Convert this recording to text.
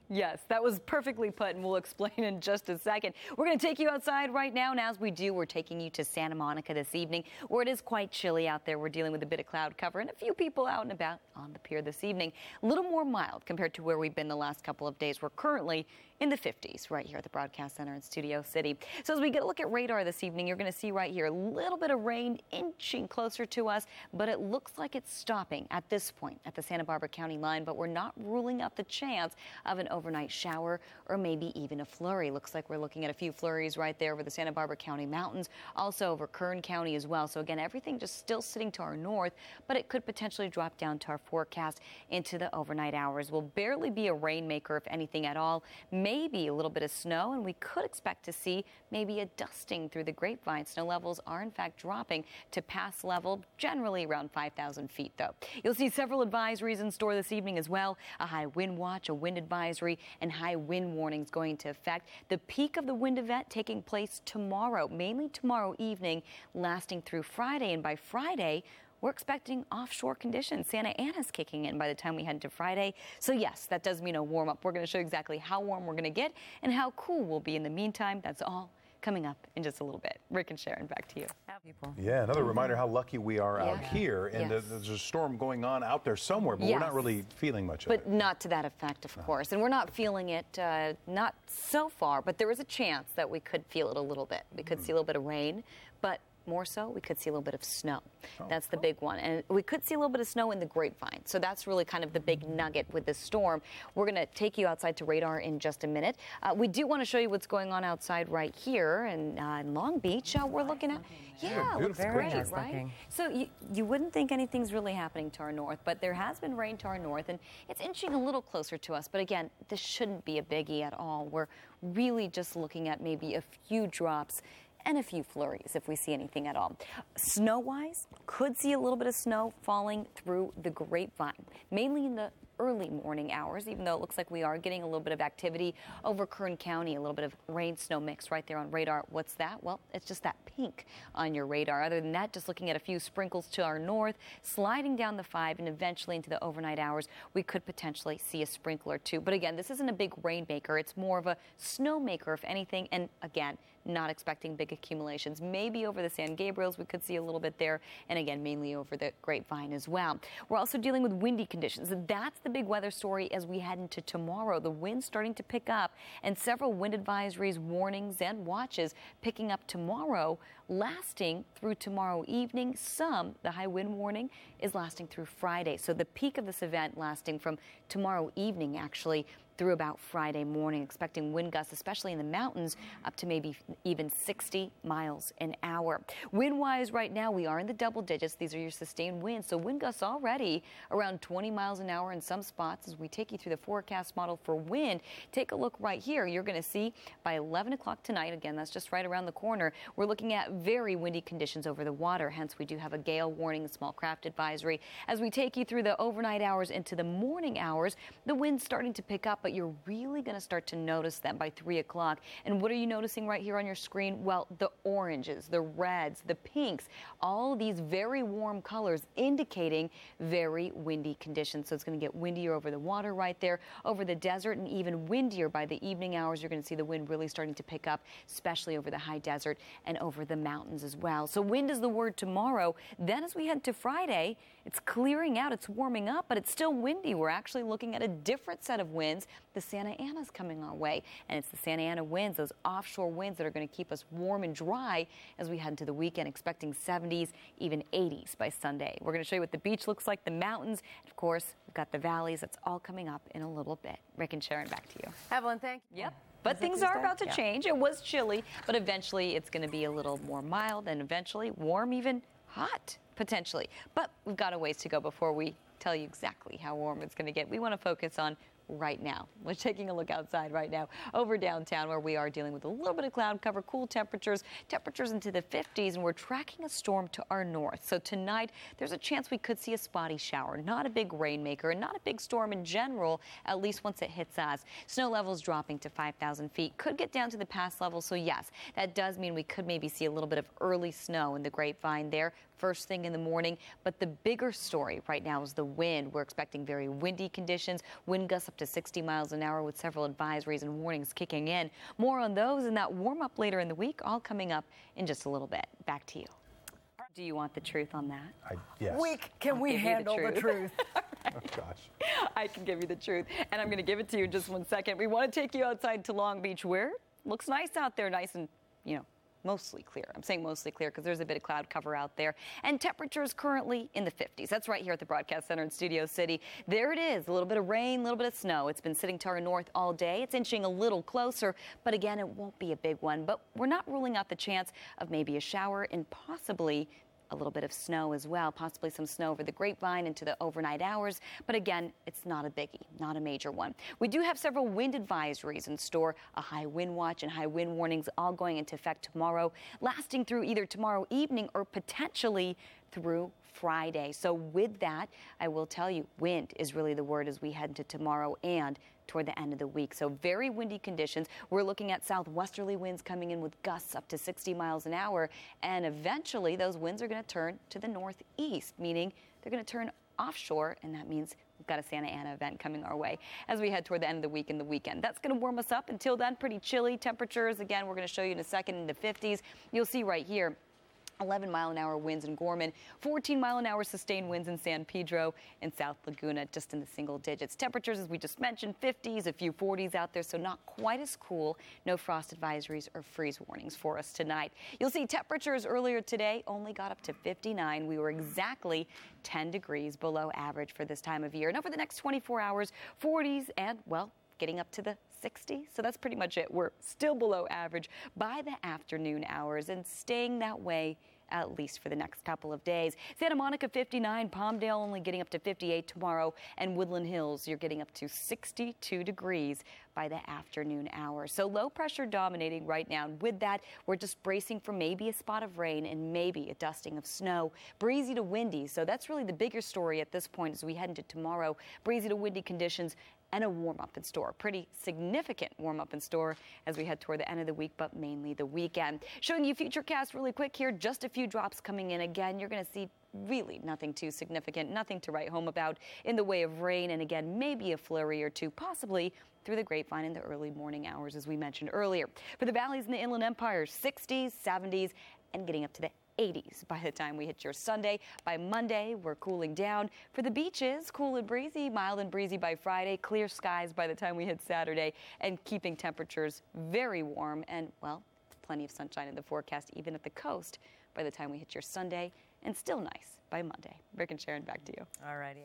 Yes, that was perfectly put, and we'll explain in just a second. We're going to take you outside right now, and as we do, we're taking you to Santa Monica this evening, where it is quite chilly out there. We're dealing with a bit of cloud cover and a few people out and about on the pier this evening. A little more mild compared to where we've been the last couple of days. We're currently in the 50s right here at the Broadcast Center in Studio City. So as we get a look at radar this evening, you're going to see right here a little bit of rain inching closer to us, but it looks like it's stopping at this point at the Santa Barbara County line, but we're not ruling out the chance of an overnight shower or maybe even a flurry. Looks like we're looking at a few flurries right there over the Santa Barbara County mountains, also over Kern County as well. So again, everything just still sitting to our north, but it could potentially drop down to our forecast into the overnight hours. Will barely be a rainmaker, if anything at all. Maybe a little bit of snow, and we could expect to see maybe a dusting through the grapevine. Snow levels are in fact dropping to pass level, generally around 5,000 feet though. You'll see several advisories in store this evening as well. A high wind watch, a wind advisory, and high wind warnings going to affect. The peak of the wind event taking place tomorrow, mainly tomorrow evening, lasting through Friday, and by Friday, we're expecting offshore conditions. Santa Ana's kicking in by the time we head to Friday. So yes, that does mean a warm up. We're going to show you exactly how warm we're going to get and how cool we'll be in the meantime. That's all coming up in just a little bit. Rick and Sharon, back to you. Yeah, another reminder how lucky we are out here. And there's a storm going on out there somewhere, but we're not really feeling much of it. But not to that effect, of course. And we're not feeling it, not so far, but there is a chance that we could feel it a little bit. We could see a little bit of rain, but more so, we could see a little bit of snow. That's the big one. And we could see a little bit of snow in the grapevine. So that's really kind of the big nugget with this storm. We're going to take you outside to radar in just a minute. We do want to show you what's going on outside right here in Long Beach. We're looking at, looks great, right? So you wouldn't think anything's really happening to our north, but there has been rain to our north, and it's inching a little closer to us. But again, this shouldn't be a biggie at all. We're really just looking at maybe a few drops and a few flurries if we see anything at all. Snow-wise, could see a little bit of snow falling through the grapevine, mainly in the early morning hours, even though it looks like we are getting a little bit of activity over Kern County, a little bit of rain-snow mix right there on radar. What's that? Well, it's just that pink on your radar. Other than that, just looking at a few sprinkles to our north, sliding down the 5, and eventually into the overnight hours, we could potentially see a sprinkle or two. But again, this isn't a big rainmaker. It's more of a snowmaker, if anything, and again, not expecting big accumulations. Maybe over the San Gabriels, we could see a little bit there, and again, mainly over the grapevine as well. We're also dealing with windy conditions. That's the big weather story as we head into tomorrow. The wind's starting to pick up, and several wind advisories, warnings, and watches picking up tomorrow, lasting through tomorrow evening. The high wind warning is lasting through Friday. So the peak of this event lasting from tomorrow evening, actually, through about Friday morning, expecting wind gusts, especially in the mountains, up to maybe even 60 miles an hour. Wind-wise, right now, we are in the double digits. These are your sustained winds. So wind gusts already around 20 miles an hour in some spots. As we take you through the forecast model for wind, take a look right here. You're going to see by 11 o'clock tonight, again, that's just right around the corner, we're looking at very windy conditions over the water. Hence, we do have a gale warning, a small craft advisory. As we take you through the overnight hours into the morning hours, the wind's starting to pick up, but you're really going to start to notice them by 3 o'clock. And what are you noticing right here on your screen? Well, the oranges, the reds, the pinks, all of these very warm colors indicating very windy conditions. So it's going to get windier over the water right there, over the desert, and even windier by the evening hours. You're going to see the wind really starting to pick up, especially over the high desert and over the mountains as well. So wind is the word tomorrow. Then as we head to Friday, it's clearing out, it's warming up, but it's still windy. We're actually looking at a different set of winds. The Santa Ana's coming our way, and it's the Santa Ana winds, those offshore winds that are going to keep us warm and dry as we head into the weekend, expecting 70s, even 80s by Sunday. We're going to show you what the beach looks like, the mountains, and of course, we've got the valleys. That's all coming up in a little bit. Rick and Sharon, back to you. Evelyn, thank you. Yep. But things are about to change. It was chilly, but eventually it's going to be a little more mild and eventually warm, even hot, potentially. But we've got a ways to go before we tell you exactly how warm it's going to get. We want to focus on right now. We're taking a look outside right now over downtown, where we are dealing with a little bit of cloud cover, cool temperatures into the 50s, and we're tracking a storm to our north. So tonight, there's a chance we could see a spotty shower. Not a big rainmaker and not a big storm in general, at least once it hits us. Snow levels dropping to 5,000 feet. Could get down to the pass level, so yes, that does mean we could maybe see a little bit of early snow in the grapevine there first thing in the morning. But the bigger story right now is the wind. We're expecting very windy conditions, wind gusts up up to 60 miles an hour with several advisories and warnings kicking in. More on those and that warm up later in the week, all coming up in just a little bit. Back to you. Do you want the truth on that? Yes. Can we handle the truth? Oh, gosh. I can give you the truth, and I'm going to give it to you in just 1 second. We want to take you outside to Long Beach, where it looks nice out there, nice and, mostly clear. I'm saying mostly clear because there's a bit of cloud cover out there. And temperatures currently in the 50s. That's right here at the Broadcast Center in Studio City. There it is, a little bit of rain, a little bit of snow. It's been sitting to our north all day. It's inching a little closer, but again, it won't be a big one. But we're not ruling out the chance of maybe a shower and possibly a little bit of snow as well, possibly some snow over the grapevine into the overnight hours. But again, it's not a biggie, not a major one. We do have several wind advisories in store, a high wind watch and high wind warnings all going into effect tomorrow, lasting through either tomorrow evening or potentially through Friday. So with that, I will tell you, wind is really the word as we head into tomorrow and toward the end of the week. So very windy conditions. We're looking at southwesterly winds coming in with gusts up to 60 miles an hour. And eventually those winds are going to turn to the northeast, meaning they're going to turn offshore. And that means we've got a Santa Ana event coming our way as we head toward the end of the week and the weekend. That's going to warm us up. Until then, pretty chilly temperatures. Again, we're going to show you in a second in the 50s. You'll see right here 11-mile-an-hour winds in Gorman, 14-mile-an-hour sustained winds in San Pedro and South Laguna, just in the single digits. Temperatures, as we just mentioned, 50s, a few 40s out there, so not quite as cool. No frost advisories or freeze warnings for us tonight. You'll see temperatures earlier today only got up to 59. We were exactly 10 degrees below average for this time of year. And over the next 24 hours, 40s and, well, getting up to the 60s. So that's pretty much it. We're still below average by the afternoon hours and staying that way at least for the next couple of days. Santa Monica 59, Palmdale only getting up to 58 tomorrow, and Woodland Hills you're getting up to 62 degrees by the afternoon hour. So low pressure dominating right now. And with that, we're just bracing for maybe a spot of rain and maybe a dusting of snow. Breezy to windy. So that's really the bigger story at this point as we head into tomorrow. Breezy to windy conditions and a warm-up in store. Pretty significant warm-up in store as we head toward the end of the week, but mainly the weekend. Showing you Futurecast really quick here. Just a few drops coming in. Again, you're going to see really nothing too significant, nothing to write home about in the way of rain. And again, maybe a flurry or two, possibly through the grapevine in the early morning hours, as we mentioned earlier. For the valleys in the Inland Empire, 60s, 70s, and getting up to the 80s by the time we hit your Sunday. By Monday, we're cooling down. For the beaches, cool and breezy, mild and breezy by Friday, clear skies by the time we hit Saturday, and keeping temperatures very warm and, well, plenty of sunshine in the forecast, even at the coast by the time we hit your Sunday, and still nice by Monday. Rick and Sharon, back to you. All righty.